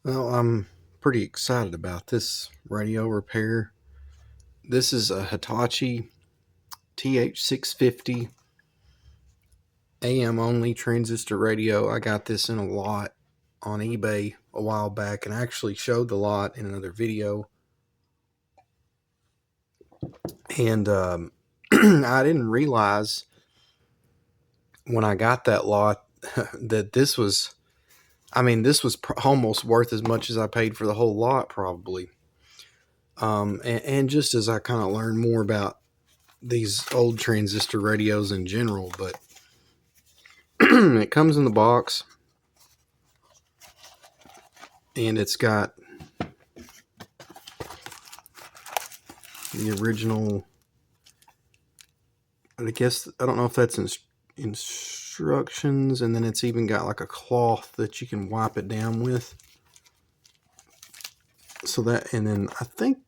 Well, I'm pretty excited about this radio repair. This is a Hitachi TH-650 AM only transistor radio. I got this in a lot on eBay a while back and I actually showed the lot in another video. And I didn't realize when I got that lot that this was almost worth as much as I paid for the whole lot, probably. And just as I kind of learned more about these old transistor radios in general, but it comes in the box and it's got the original, I guess, I don't know if that's instructions, and then it's even got like a cloth that you can wipe it down with. So that, and then I think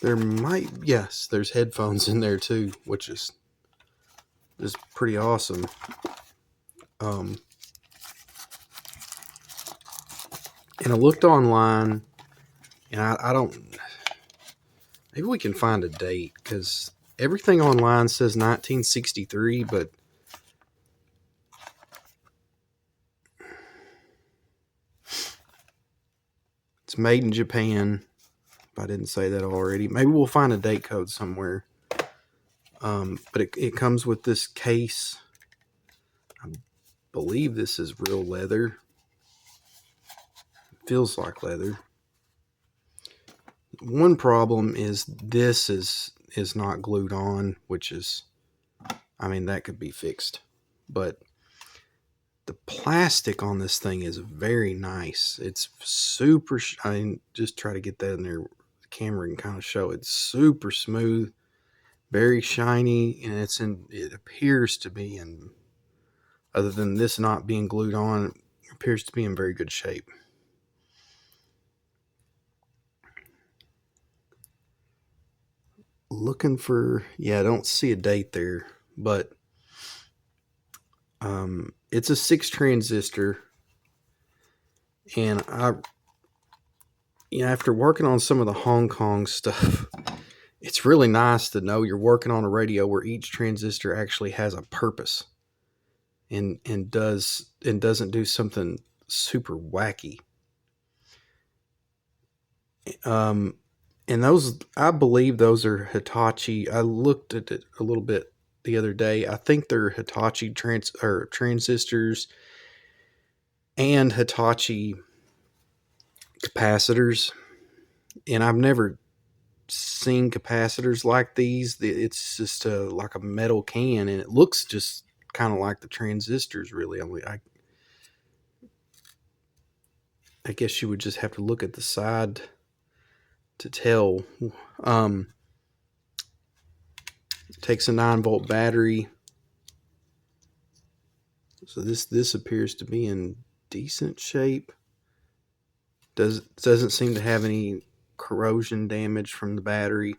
there's headphones in there too, which is pretty awesome. And I looked online, and I don't, maybe we can find a date, because everything online says 1963, but it's made in Japan. If I didn't say that already, maybe we'll find a date code somewhere. But it comes with this case. I believe this is real leather. It feels like leather. One problem is this is not glued on, which is, that could be fixed. But the plastic on this thing is very nice. It's super, just try to get that in there. The camera can kind of show it's super smooth, very shiny, and it appears to be in, other than this not being glued on, it appears to be in very good shape. Looking for, I don't see a date there, but it's a 6 transistor, and after working on some of the Hong Kong stuff, it's really nice to know you're working on a radio where each transistor actually has a purpose and doesn't do something super wacky. And those, I believe those are Hitachi. I looked at it a little bit the other day. I think they're Hitachi transistors and Hitachi capacitors. And I've never seen capacitors like these. It's just like a metal can, and it looks just kind of like the transistors, really. I guess you would just have to look at the side to tell. Takes a 9-volt battery, so this appears to be in decent shape. Doesn't seem to have any corrosion damage from the battery.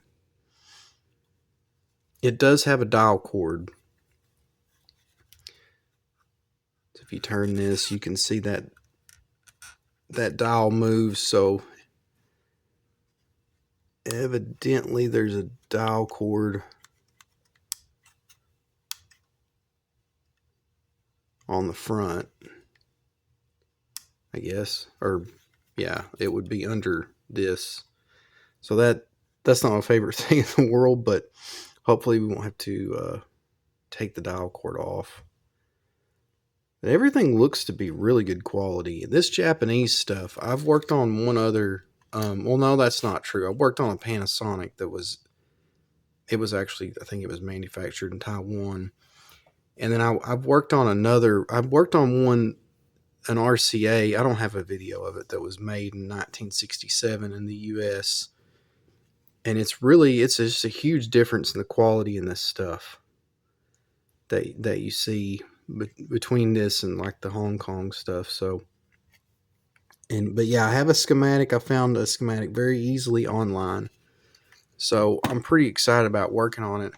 It does have a dial cord. So if you turn this, you can see that dial moves, so evidently there's a dial cord on the front, I guess, or it would be under this. So that's not my favorite thing in the world, but hopefully we won't have to take the dial cord off. But everything looks to be really good quality. This Japanese stuff, I've worked on one other, well, no, that's not true. I worked on a Panasonic it was actually, I think it was manufactured in Taiwan. And then I've worked on an RCA. I don't have a video of it, that was made in 1967 in the US. And it's just a huge difference in the quality in this stuff that you see between this and like the Hong Kong stuff. So, but I have a schematic. I found a schematic very easily online. So I'm pretty excited about working on it.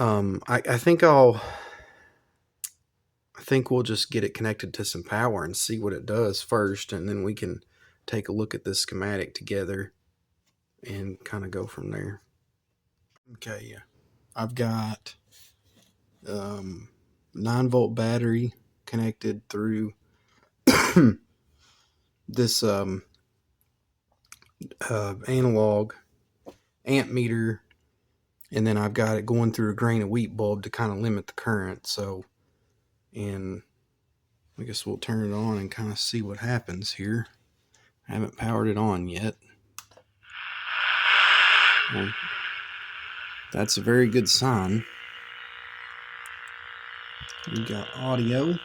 I think think we'll just get it connected to some power and see what it does first, and then we can take a look at this schematic together and kind of go from there. Okay, yeah. I've got 9-volt battery connected through this analog amp meter, and then I've got it going through a grain of wheat bulb to kind of limit the current. So, and I guess we'll turn it on and kind of see what happens here. I haven't powered it on yet. Well, that's a very good sign. We got audio.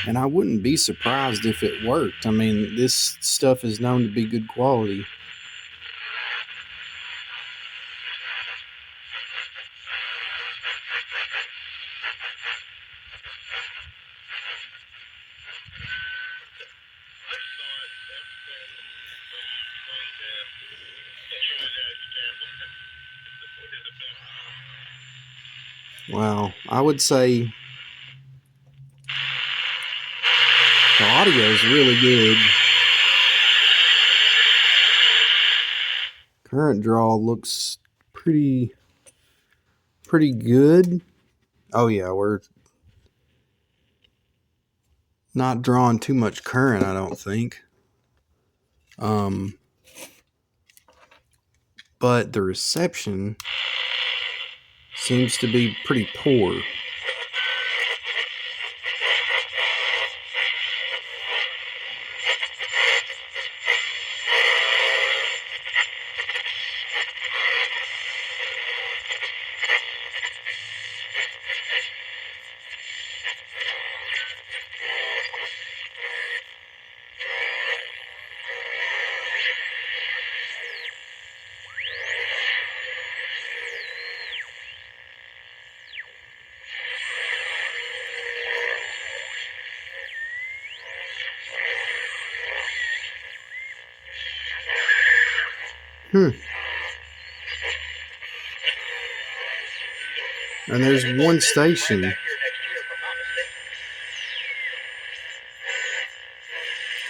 And I wouldn't be surprised if it worked. I mean, this stuff is known to be good quality. Wow, I would say the audio is really good. Current draw looks pretty good. Oh yeah, we're not drawing too much current, I don't think. But the reception seems to be pretty poor. And there's one station.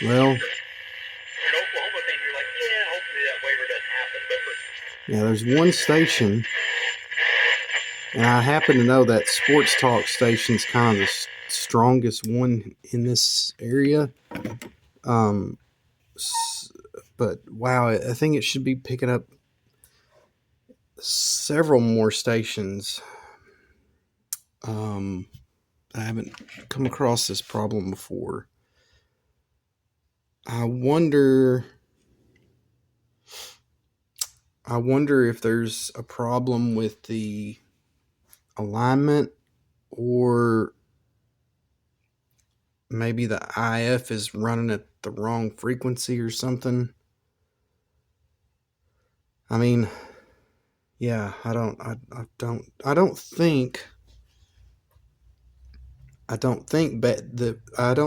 Well, yeah, there's one station, and I happen to know that sports talk station's kind of the strongest one in this area. But wow, I think it should be picking up several more stations. I haven't come across this problem before. I wonder if there's a problem with the alignment, or maybe the IF is running at the wrong frequency or something. I mean, yeah, I don't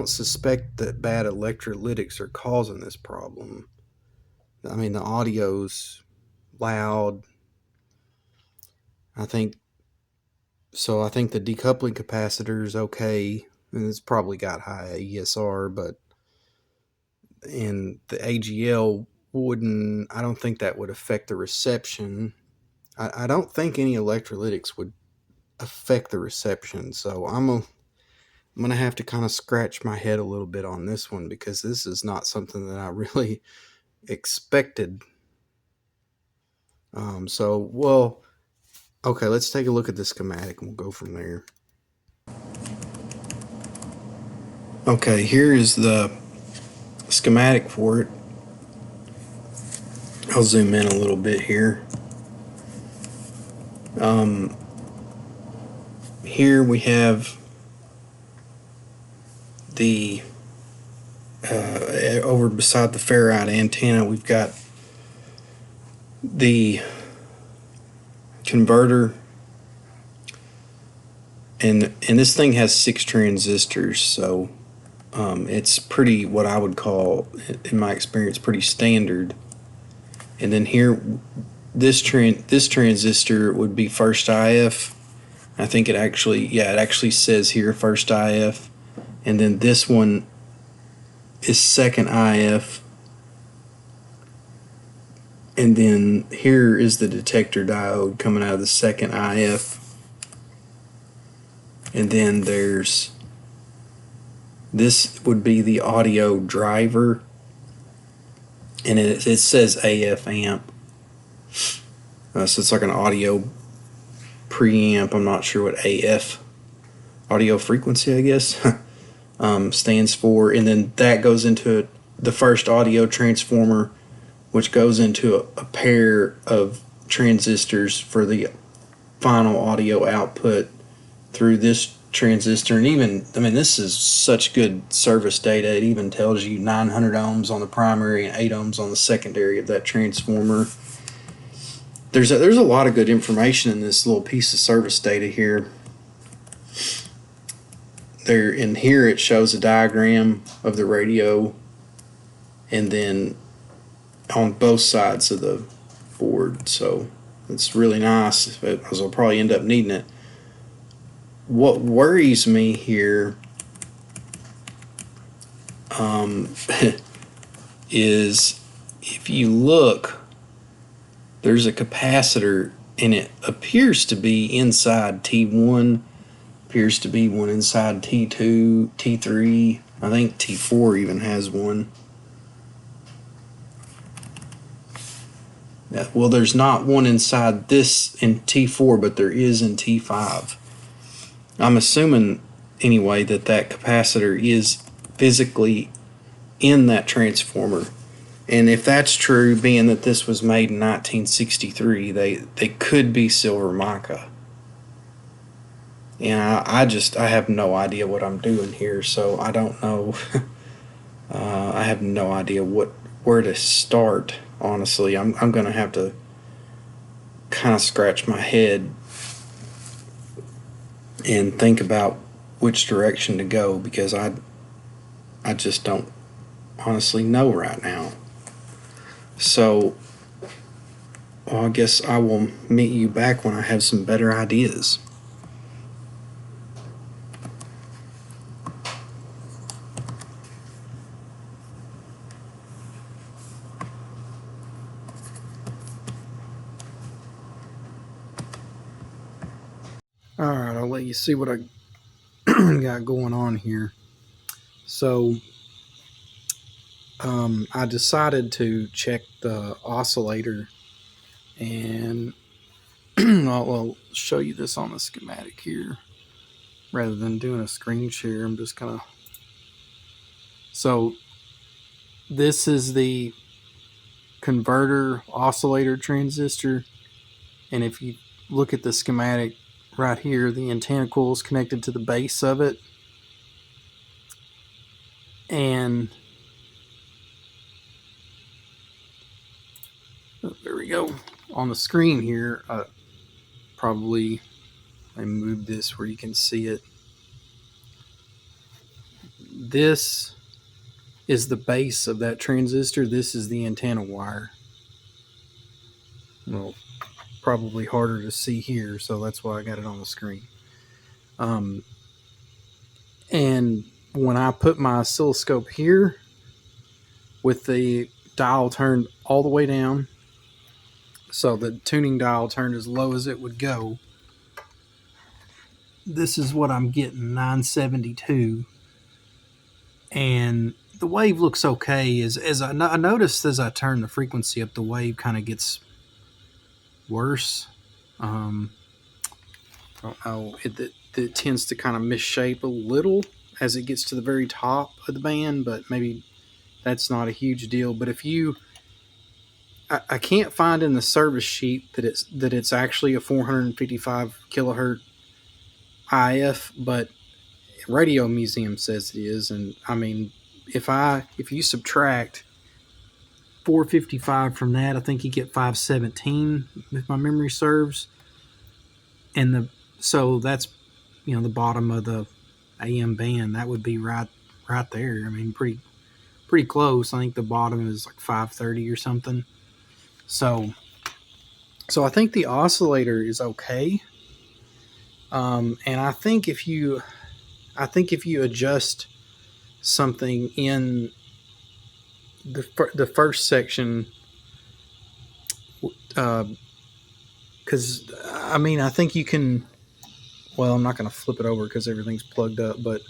suspect that bad electrolytics are causing this problem. I mean, the audio's loud. I think the decoupling capacitor is okay, and it's probably got high ESR, and the AGL I don't think that would affect the reception. I don't think any electrolytics would affect the reception, so I'm going to have to kind of scratch my head a little bit on this one, because this is not something that I really expected. Okay, let's take a look at the schematic and we'll go from there. Okay, here is the schematic for it. I'll zoom in a little bit here. Here we have the over beside the ferrite antenna, we've got the converter, and this thing has 6 transistors, so it's pretty, what I would call, in my experience, pretty standard. And then here, this transistor would be first IF. I think it actually says here first IF, and then this one is second IF, and then here is the detector diode coming out of the second IF, and then this would be the audio driver, and it says AF amp, so it's like an audio preamp. I'm not sure what AF, audio frequency, I guess, stands for. And then that goes into the first audio transformer, which goes into a pair of transistors for the final audio output through this transistor. And even, I mean, this is such good service data. It even tells you 900 ohms on the primary and 8 ohms on the secondary of that transformer. There's a lot of good information in this little piece of service data here. In here it shows a diagram of the radio, and then on both sides of the board, so it's really nice, because I'll probably end up needing it. What worries me here is, if you look, there's a capacitor, and it appears to be inside T1, appears to be one inside T2, T3, I think T4 even has one. Well, there's not one inside this in T4, but there is in T5. I'm assuming, anyway, that capacitor is physically in that transformer. And if that's true, being that this was made in 1963, they could be silver mica. And I have no idea what I'm doing here, so I don't know. I have no idea where to start, honestly. I'm going to have to kind of scratch my head and think about which direction to go, because I just don't honestly know right now. So, well, I guess I will meet you back when I have some better ideas. Alright, I'll let you see what I got going on here. So, I decided to check the oscillator, and I'll show you this on the schematic here rather than doing a screen share. I'm just gonna. So this is the converter oscillator transistor, and if you look at the schematic right here, the antenna coil is connected to the base of it, and there we go. On the screen here, probably I move this where you can see it. This is the base of that transistor. This is the antenna wire. Well, probably harder to see here, so that's why I got it on the screen. And when I put my oscilloscope here with the dial turned all the way down, so the tuning dial turned as low as it would go, this is what I'm getting, 972. And the wave looks okay. As I noticed, as I turn the frequency up, the wave kind of gets worse. I don't know, it tends to kind of misshape a little as it gets to the very top of the band, but maybe that's not a huge deal. But if you, I can't find in the service sheet that it's actually a 455 kilohertz IF, but Radio Museum says it is. And I mean, if you subtract 455 from that, I think you get 517 if my memory serves. and so that's, you know, the bottom of the AM band. That would be right there. I mean, pretty close. I think the bottom is like 530 or something. So I think the oscillator is okay. And I think if you adjust something in the first section, because I mean, I think you can. Well, I'm not going to flip it over because everything's plugged up, but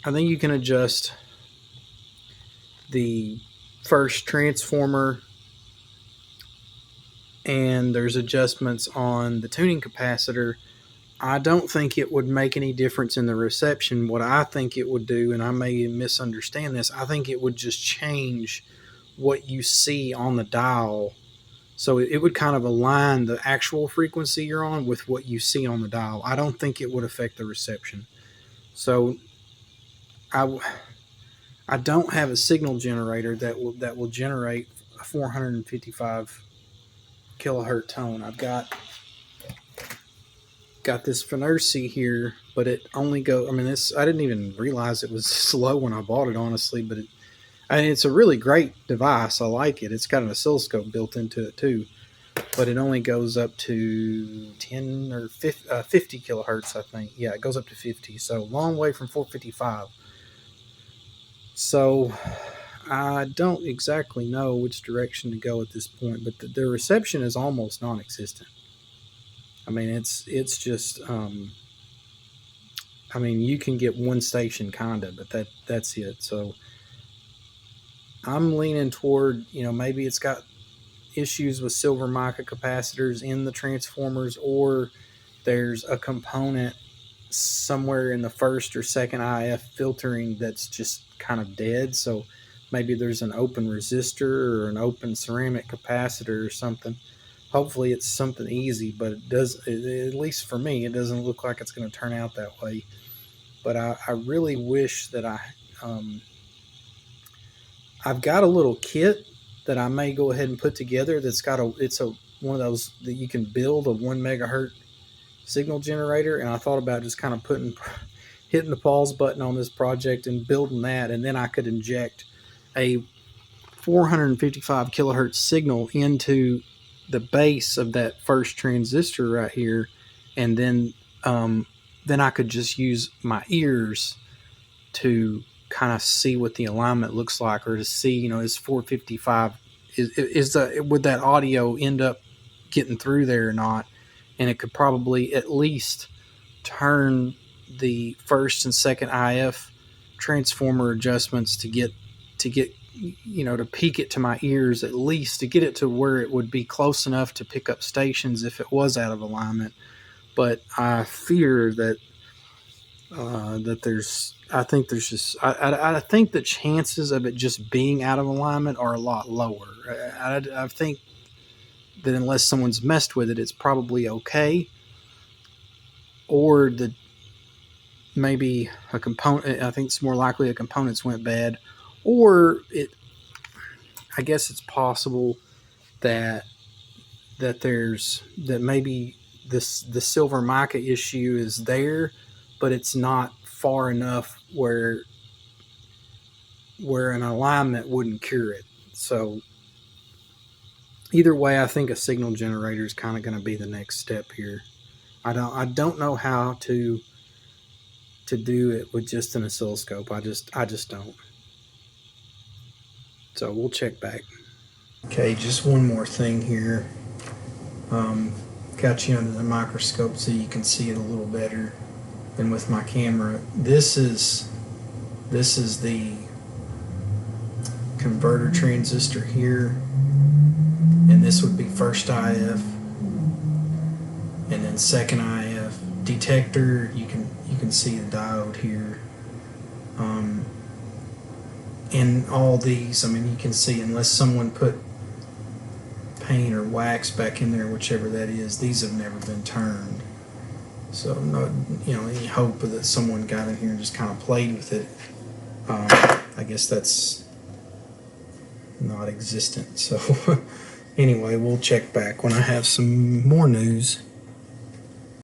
I think you can adjust the first transformer, and there's adjustments on the tuning capacitor. I don't think it would make any difference in the reception. What I think it would do, and I may misunderstand this, I think it would just change what you see on the dial. So it would kind of align the actual frequency you're on with what you see on the dial. I don't think it would affect the reception. So I don't have a signal generator that will generate a 455 kilohertz tone. I've got this Finercy here, but it only I mean, I didn't even realize it was slow when I bought it, honestly. But it's a really great device. I like it. It's got an oscilloscope built into it too, but it only goes up to 10 or 50 kilohertz, I think. Yeah, it goes up to 50. So long way from 455. So I don't exactly know which direction to go at this point, but the reception is almost non-existent. I mean, it's just, I mean, you can get one station kinda, but that's it. So I'm leaning toward, you know, maybe it's got issues with silver mica capacitors in the transformers, or there's a component somewhere in the first or second IF filtering that's just kind of dead. So maybe there's an open resistor or an open ceramic capacitor or something. Hopefully it's something easy, but it does, at least for me, it doesn't look like it's going to turn out that way. But I really wish that I've got a little kit that I may go ahead and put together that's got one of those that you can build a 1 megahertz signal generator, and I thought about just kind of hitting the pause button on this project and building that, and then I could inject a 455 kilohertz signal into the base of that first transistor right here, and then I could just use my ears to kind of see what the alignment looks like, or to see, you know, is 455 would that audio end up getting through there or not. And it could probably at least turn the first and second IF transformer adjustments to get, you know, to peak it to my ears, at least to get it to where it would be close enough to pick up stations if it was out of alignment. But I fear that I think the chances of it just being out of alignment are a lot lower. I think that unless someone's messed with it, it's probably okay. Or maybe a component, I think it's more likely a components went bad. Or I guess it's possible that maybe the silver mica issue is there, but it's not far enough where an alignment wouldn't cure it. So either way, I think a signal generator is kind of going to be the next step here. I don't know how to do it with just an oscilloscope. I just don't. So we'll check back. Okay, just one more thing here. Got you under the microscope so you can see it a little better than with my camera. This is the converter transistor here, and this would be first IF, and then second IF. Detector, you can see the diode here. And all these, I mean, you can see, unless someone put paint or wax back in there, whichever that is, these have never been turned. So no, you know, any hope that someone got in here and just kind of played with it, I guess that's not existent. So anyway, we'll check back when I have some more news.